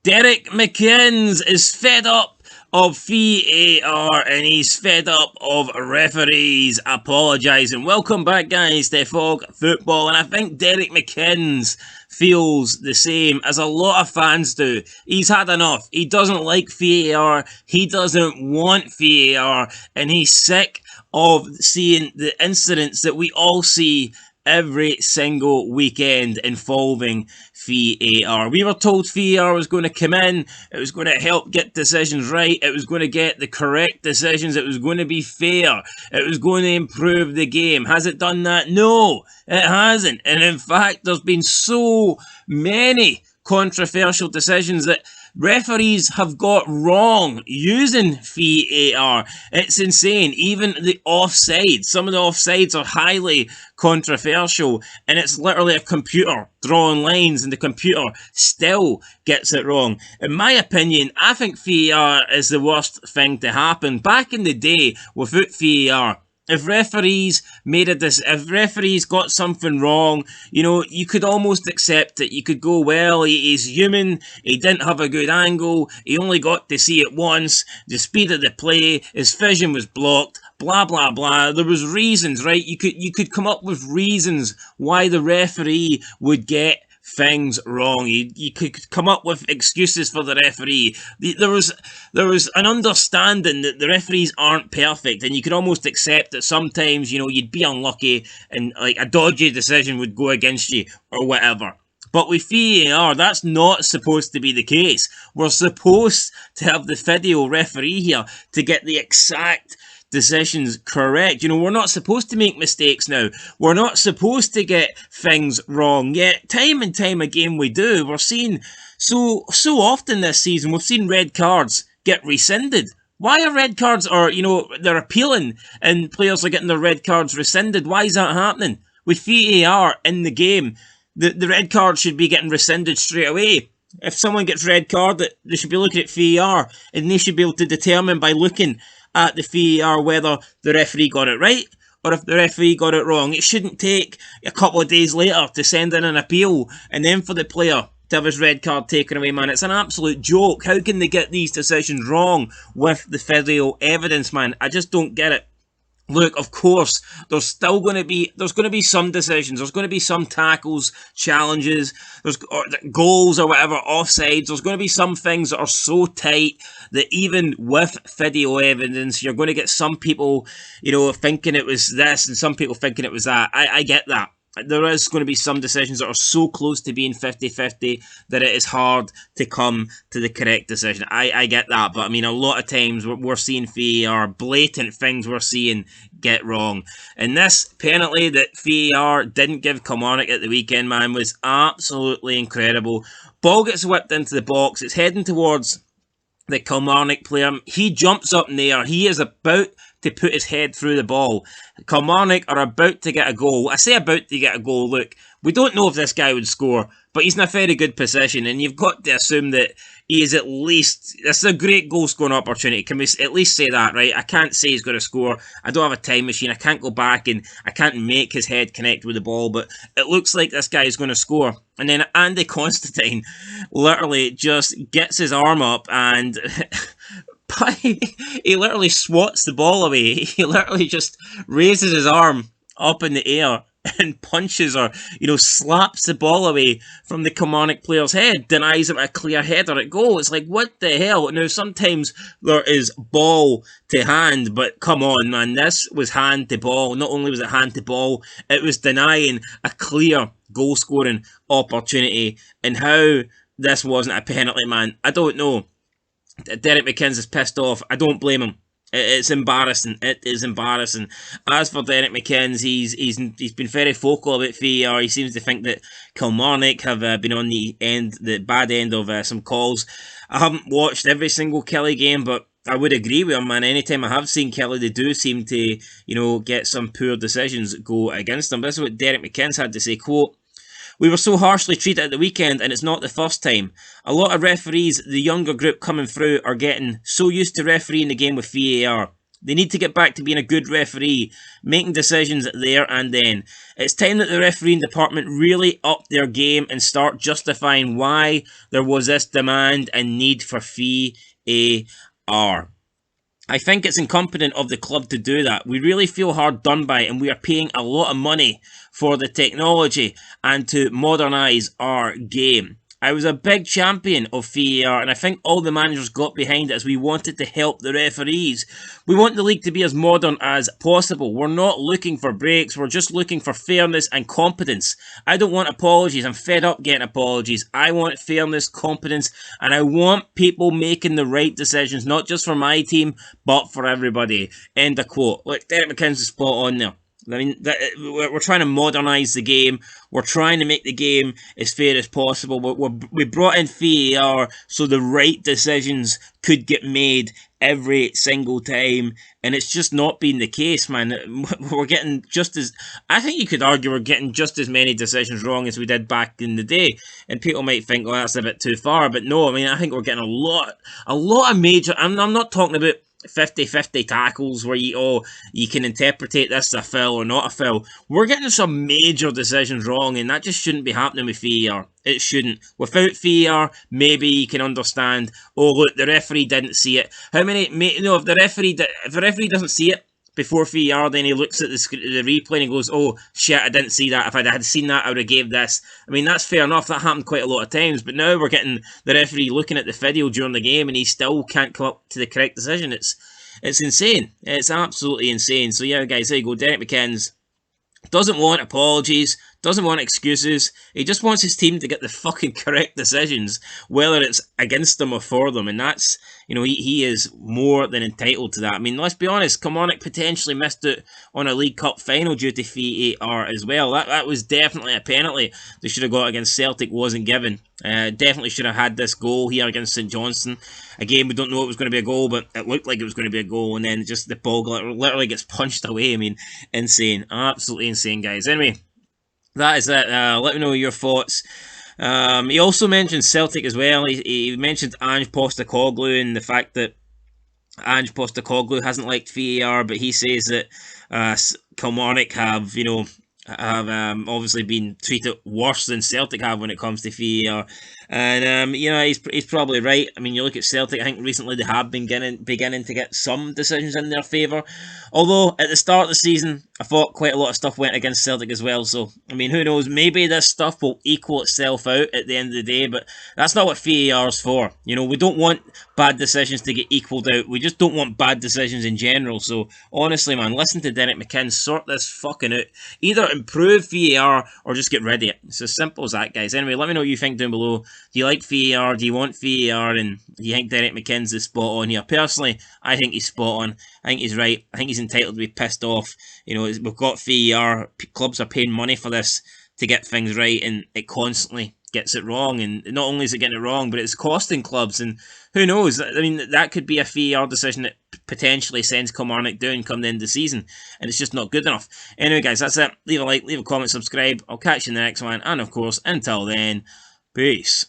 Derek Mcinnes is fed up of V.A.R. and he's fed up of referees apologising. Welcome back, guys, to Fog Football, and I think Derek Mcinnes feels the same as a lot of fans do. He's had enough. He doesn't like V.A.R. He doesn't want V.A.R. and he's sick of seeing the incidents that we all see every single weekend involving V.A.R. We were told V.A.R. was going to come in, it was going to help get decisions right, it was going to get the correct decisions, it was going to be fair, it was going to improve the game. Has it done that? No, it hasn't. And in fact, there's been so many controversial decisions that referees have got wrong using V.A.R. It's insane. Even the offsides. Some of the offsides are highly controversial, and it's literally a computer drawing lines, and the computer still gets it wrong. In my opinion, I think V.A.R. is the worst thing to happen. Back in the day, without V.A.R., if referees got something wrong, you know, you could almost accept it. You could go, well, he's human, he didn't have a good angle, he only got to see it once, the speed of the play, his vision was blocked, blah, blah, blah. There was reasons, right? You could come up with reasons why the referee would get things wrong. You could come up with excuses for the referee. There was an understanding that the referees aren't perfect, and you could almost accept that sometimes, you know, you'd be unlucky and like a dodgy decision would go against you or whatever. But with V.A.R., that's not supposed to be the case. We're supposed to have the video referee here to get the exact decisions correct. You know, we're not supposed to make mistakes now. We're not supposed to get things wrong. Yet, time and time again we do. We're seeing so often this season, we've seen red cards get rescinded. Why are red cards, or, you know, they're appealing and players are getting their red cards rescinded? Why is that happening? With V.A.R. in the game, the red card should be getting rescinded straight away. If someone gets red carded, they should be looking at V.A.R. and they should be able to determine by looking at the V.A.R. whether the referee got it right or if the referee got it wrong. It shouldn't take a couple of days later to send in an appeal and then for the player to have his red card taken away, man. It's an absolute joke. How can they get these decisions wrong with the video evidence, man? I just don't get it. Look, of course, there's going to be some decisions. There's going to be some tackles, challenges, or goals or whatever, offsides. There's going to be some things that are so tight that even with video evidence, you're going to get some people, you know, thinking it was this and some people thinking it was that. I get that. There is going to be some decisions that are so close to being 50-50 that it is hard to come to the correct decision. I get that, but I mean, a lot of times we're seeing V.A.R. blatant things we're seeing get wrong. And this penalty that V.A.R. didn't give Kilmarnock at the weekend, man, was absolutely incredible. Ball gets whipped into the box. It's heading towards the Kilmarnock player. He jumps up in the air. He is about to put his head through the ball. Kilmarnock are about to get a goal. I say about to get a goal. Look, we don't know if this guy would score, but he's in a very good position, and you've got to assume that he is at least... This is a great goal-scoring opportunity. Can we at least say that, right? I can't say he's going to score. I don't have a time machine. I can't go back and I can't make his head connect with the ball, but it looks like this guy is going to score. And then Andy Constantine literally just gets his arm up and... he literally swats the ball away. He literally just raises his arm up in the air and punches or, you know, slaps the ball away from the Kilmarnock player's head, denies him a clear header at goal. It's like, what the hell? Now, sometimes there is ball to hand, but come on, man, this was hand to ball. Not only was it hand to ball, it was denying a clear goal-scoring opportunity. And how this wasn't a penalty, man, I don't know. Derek Mcinnes is pissed off. I don't blame him. It's embarrassing. It is embarrassing. As for Derek Mcinnes, he's been very vocal about V.A.R. He seems to think that Kilmarnock have been on the bad end of some calls. I haven't watched every single Kelly game, but I would agree with him, man. Anytime I have seen Kelly, they do seem to, you know, get some poor decisions go against them. This is what Derek Mcinnes had to say, quote, "We were so harshly treated at the weekend, and it's not the first time. A lot of referees, the younger group coming through, are getting so used to refereeing the game with V.A.R. They need to get back to being a good referee, making decisions there and then. It's time that the refereeing department really up their game and start justifying why there was this demand and need for V.A.R. I think it's incumbent of the club to do that. We really feel hard done by, and we are paying a lot of money for the technology and to modernise our game. I was a big champion of V.A.R, and I think all the managers got behind it as we wanted to help the referees. We want the league to be as modern as possible. We're not looking for breaks, we're just looking for fairness and competence. I don't want apologies, I'm fed up getting apologies. I want fairness, competence, and I want people making the right decisions, not just for my team, but for everybody. End of quote. Look, Derek McInnes is spot on there. I mean, we're trying to modernise the game. We're trying to make the game as fair as possible. We brought in V.A.R so the right decisions could get made every single time, and it's just not been the case, man. We're getting just as... I think you could argue we're getting just as many decisions wrong as we did back in the day, and people might think, oh, that's a bit too far, but no, I mean, I think we're getting a lot of major... I'm not talking about 50-50 tackles where you can interpretate this as a foul or not a foul. We're getting some major decisions wrong, and that just shouldn't be happening with V.A.R. It shouldn't. Without V.A.R, maybe you can understand, oh look, the referee didn't see it. How many, if the referee doesn't see it before V.A.R, then he looks at the replay and he goes, oh shit, I didn't see that. If I had seen that, I would have gave this. I mean, that's fair enough. That happened quite a lot of times. But now we're getting the referee looking at the video during the game and he still can't come up to the correct decision. It's insane. It's absolutely insane. So yeah, guys, there you go. Derek McInnes doesn't want apologies, doesn't want excuses. He just wants his team to get the fucking correct decisions, whether it's against them or for them. And that's, he is more than entitled to that. I mean, let's be honest, Kilmarnock potentially missed out on a League Cup final due to V.A.R as well. That was definitely a penalty they should have got against Celtic, wasn't given. Definitely should have had this goal here against St Johnstone. Again, we don't know it was going to be a goal, but it looked like it was going to be a goal, and then just the ball literally gets punched away. I mean, insane. Absolutely insane, guys. Anyway, that is it. Let me know your thoughts. He also mentioned Celtic as well. He mentioned Ange Postecoglou and the fact that Ange Postecoglou hasn't liked V.A.R, but he says that Kilmarnock have, obviously been treated worse than Celtic have when it comes to V.A.R. And, he's probably right. I mean, you look at Celtic, I think recently they have been beginning to get some decisions in their favour. Although, at the start of the season, I thought quite a lot of stuff went against Celtic as well. So, I mean, who knows? Maybe this stuff will equal itself out at the end of the day, but that's not what V.A.R is for. We don't want bad decisions to get equaled out. We just don't want bad decisions in general. So, honestly, man, listen to Derek McInnes, sort this fucking out. Either improve V.A.R or just get rid of it. It's as simple as that, guys. Anyway, let me know what you think down below. Do you like V.A.R? Do you want V.A.R? And do you think Derek McInnes is spot on here? Personally, I think he's spot on. I think he's right. I think he's entitled to be pissed off. We've got V.A.R. Clubs are paying money for this to get things right, and it constantly gets it wrong. And not only is it getting it wrong, but it's costing clubs. And who knows? I mean, that could be a V.A.R decision that potentially sends Kilmarnock down come the end of the season, and it's just not good enough. Anyway, guys, that's it. Leave a like, leave a comment, subscribe. I'll catch you in the next one. And of course, until then, peace.